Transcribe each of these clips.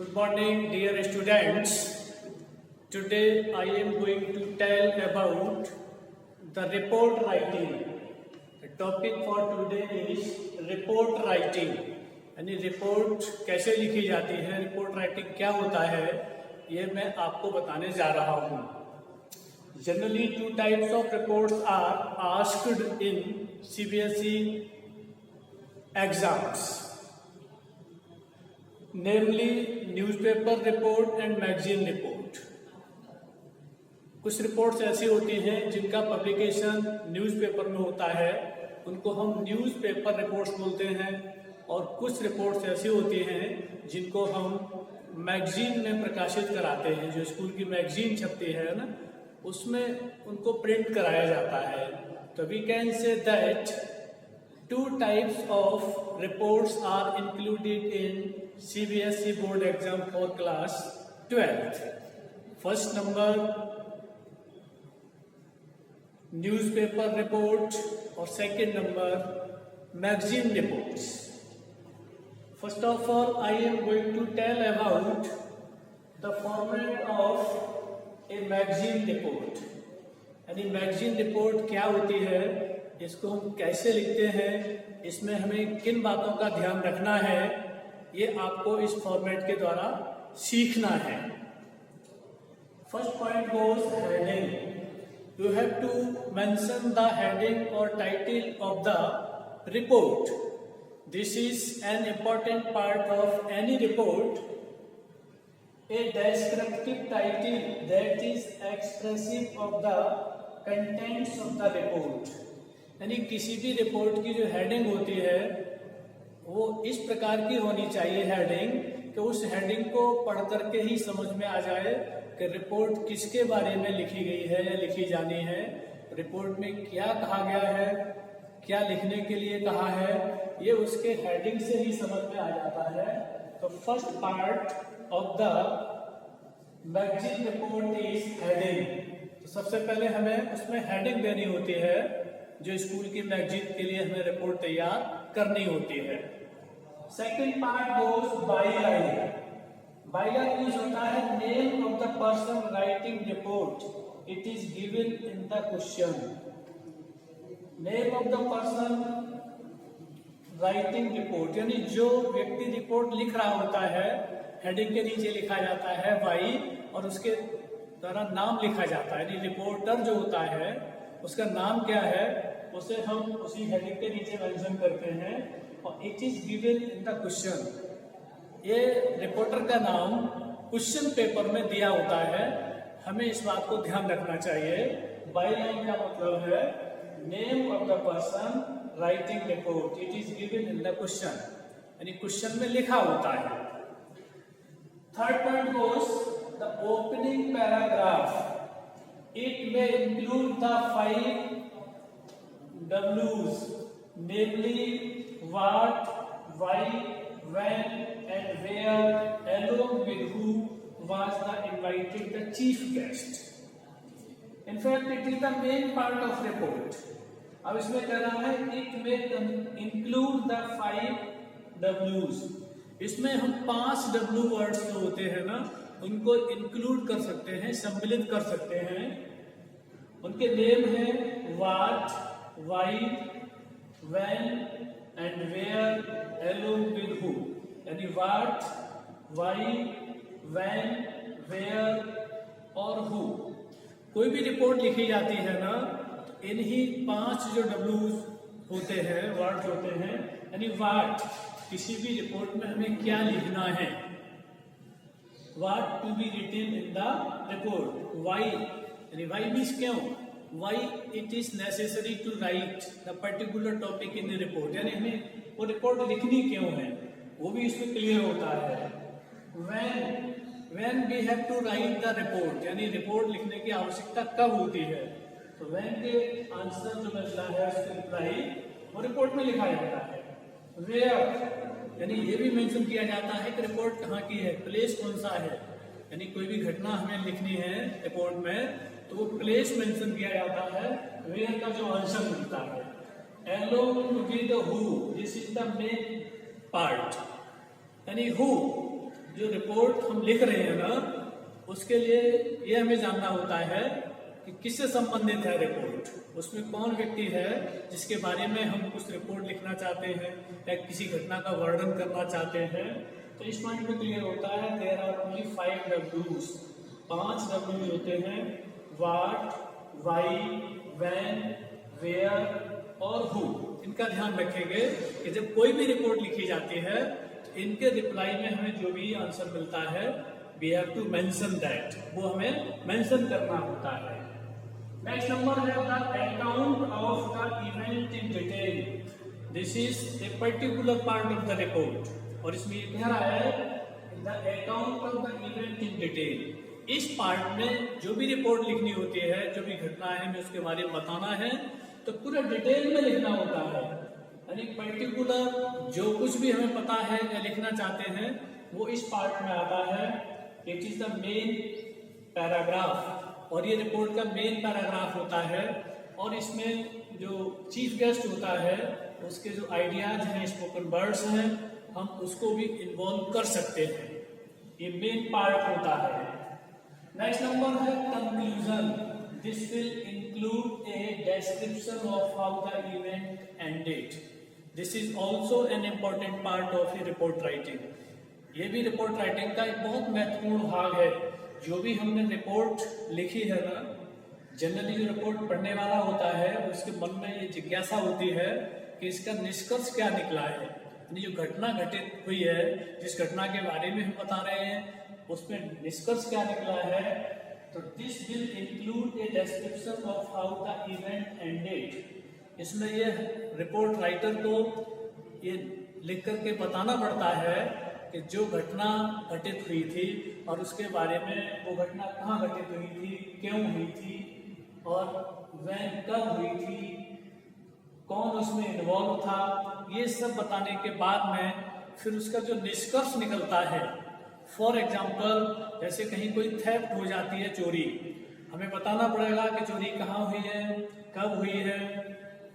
Good morning, dear students. Today I am going to tell about the report writing. The topic for today is report writing. यानी report कैसे लिखी जाती है, report writing क्या होता है, ये मैं आपको बताने जा रहा हूँ. Generally, two types of reports are asked in CBSE exams. Namely, newspaper report and magazine report. कुछ रिपोर्ट्स ऐसी होती हैं जिनका पब्लिकेशन न्यूज़पेपर में होता है, उनको हम न्यूज़पेपर रिपोर्ट्स बोलते हैं. और कुछ रिपोर्ट्स ऐसी होती हैं जिनको हम मैगजीन में प्रकाशित कराते हैं. जो स्कूल की मैगजीन छपती है ना, उसमें उनको प्रिंट कराया जाता है. तो we can say that two types of reports are included in CBSE board exam for class 12th. First number, newspaper report, or second number, magazine reports. First of all, I am going to tell about the format of a magazine report. यानी magazine report क्या होती है, इसको हम कैसे लिखते हैं, इसमें हमें किन बातों का ध्यान रखना है, ये आपको इस फॉर्मेट के द्वारा सीखना है. First point goes heading. You have to mention the heading और title of the report. This is an important part of any report. A descriptive title that is expressive of the contents of the report. यानी किसी भी report की जो heading होती है वो इस प्रकार की होनी चाहिए हेडिंग कि उस हेडिंग को पढ़ करके ही समझ में आ जाए कि रिपोर्ट किसके बारे में लिखी गई है या लिखी जानी है, रिपोर्ट में क्या कहा गया है, क्या लिखने के लिए कहा है, ये उसके हेडिंग से ही समझ में आ जाता है. तो first part of the magazine report is heading. तो सबसे पहले हमें उसमें हेडिंग देनी होती है जो स्कूल की मैगजीन के लिए हमें रिपोर्ट तैयार करनी होती है. Second part goes byline. Byline use होता है name of the person writing report. It is given in the question. Name of the person writing report, यानी जो व्यक्ति रिपोर्ट लिख रहा होता है, हेडिंग के नीचे लिखा जाता है वाई और उसके द्वारा नाम लिखा जाता है. यानी रिपोर्टर जो होता है उसका नाम क्या है उसे हम उसी हेडिंग के नीचे मेंशन करते हैं. और it is given in the question. ये रिपोर्टर का नाम क्वेश्चन पेपर में दिया होता है. हमें इस बात को ध्यान रखना चाहिए. बायलाइन का मतलब है name of the person writing report. It is given in the question, यानी क्वेश्चन में लिखा होता है. Third point goes the opening paragraph. It may include the 5 W's, namely what, why, when, and where, along with who was the invited the chief guest. In fact, it is the main part of report. अब इसमें कह रहा है it may include the 5 W's. इसमें हम 5 W words जो होते हैं ना, उनको इंक्लूड कर सकते हैं, सम्मिलित कर सकते हैं. उनके नेम है what, why, when and where, along with who. यानी व्हाट, व्हाई, व्हेन, वेयर और हु. कोई भी रिपोर्ट लिखी जाती है ना, तो इन्हीं 5 जो डब्ल्यूज होते हैं, वर्ड्स होते हैं. यानी व्हाट, किसी भी रिपोर्ट में हमें क्या लिखना है, what to be written in the report. Why, यानी why means क्यों, why it is necessary to write the particular topic in the report. यानी हमें वो रिपोर्ट लिखनी क्यों है, वो भी इसमें क्लियर होता है. when we have to write the report, यानी रिपोर्ट लिखने की आवश्यकता कब होती है. तो when के आंसर जो मिलता है उसकी रिप्लाई वो रिपोर्ट में लिखा जाता है. where, यानी ये भी मेंशन किया जाता है कि रिपोर्ट कहाँ की है, प्लेस कौन सा है. यानी कोई भी घटना हमें लिखनी है रिपोर्ट में तो वो प्लेस मेंशन किया जाता है. वेयर का जो आंसर मिलता है. along with who, this is the main part. यानी हु, जो रिपोर्ट हम लिख रहे हैं ना, उसके लिए ये हमें जानना होता है कि किससे संबंधित है रिपोर्ट, उसमें कौन व्यक्ति है जिसके बारे में हम कुछ रिपोर्ट लिखना चाहते हैं या किसी घटना का वर्णन करना चाहते हैं। तो इस पॉइंट में क्लियर होता है there are only 5 W's, 5 W's होते हैं, व्हाट, व्हाई, व्हेन, वेयर और हु। इनका ध्यान रखेंगे कि जब कोई भी रिपोर्ट लिखी जाती है तो इनके रिप्लाई में हमें जो भी आंसर मिलता है we have to mention that, वो हमें मेंशन करना होता है। नेक्स्ट नंबर है the account of the event in detail. This is a particular part of the report, और इसमें ये कह रहा है the account of the event in detail. इस पार्ट में जो भी रिपोर्ट लिखनी होती है, जो भी घटना है हमें उसके बारे में बताना है, तो पूरा डिटेल में लिखना होता है। यानी पर्टिकुलर जो कुछ भी हमें पता है या लिखना चाहते हैं वो इस पार्ट में आता है। It is the main paragraph, और ये रिपोर्ट का मेन पैराग्राफ होता है। और इसमें जो चीफ गेस्ट होता है उसके जो आइडियाज हैं, स्पोकन वर्ड्स हैं, हम उसको भी इन्वॉल्व कर सकते हैं। ये मेन पार्ट होता है। नेक्स्ट नंबर है conclusion. This will include a description of how the event ended. This is also an important part of A report writing. ये भी रिपोर्ट राइटिंग का एक बहुत महत्वपूर्ण भाग है। जो भी हमने रिपोर्ट लिखी है ना, जनरली जो रिपोर्ट पढ़ने वाला होता है उसके मन में ये जिज्ञासा होती है कि इसका निष्कर्ष क्या निकला है, यानी जो घटना घटित हुई है, जिस घटना के बारे में हम बता रहे हैं उसमें निष्कर्ष क्या निकला है। तो this will include a description of how the event ended. इसमें ये रिपोर्ट राइटर को ये लिख करके बताना पड़ता है कि जो घटना घटित हुई थी और उसके बारे में वो घटना कहाँ घटित हुई थी, क्यों हुई थी, और वह कब हुई थी, कौन उसमें इन्वॉल्व था, ये सब बताने के बाद में फिर उसका जो निष्कर्ष निकलता है। फॉर एग्जाम्पल, जैसे कहीं कोई थेफ्ट हो जाती है, चोरी, हमें बताना पड़ेगा कि चोरी कहाँ हुई है, कब हुई है,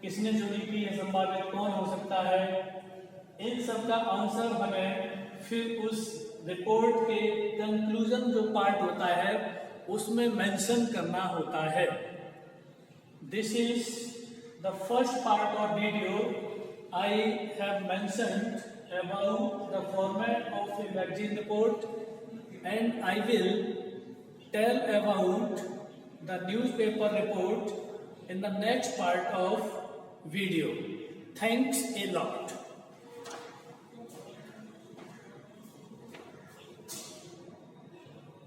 किसने चोरी की है, संभावित कौन हो सकता है। इन सब का आंसर हमें फिर उस रिपोर्ट के कंक्लूजन जो पार्ट होता है उसमें मेंशन करना होता है। This is the first part of video. I have mentioned about the format of a magazine report and I will tell about the newspaper report in the next part of video. Thanks a lot.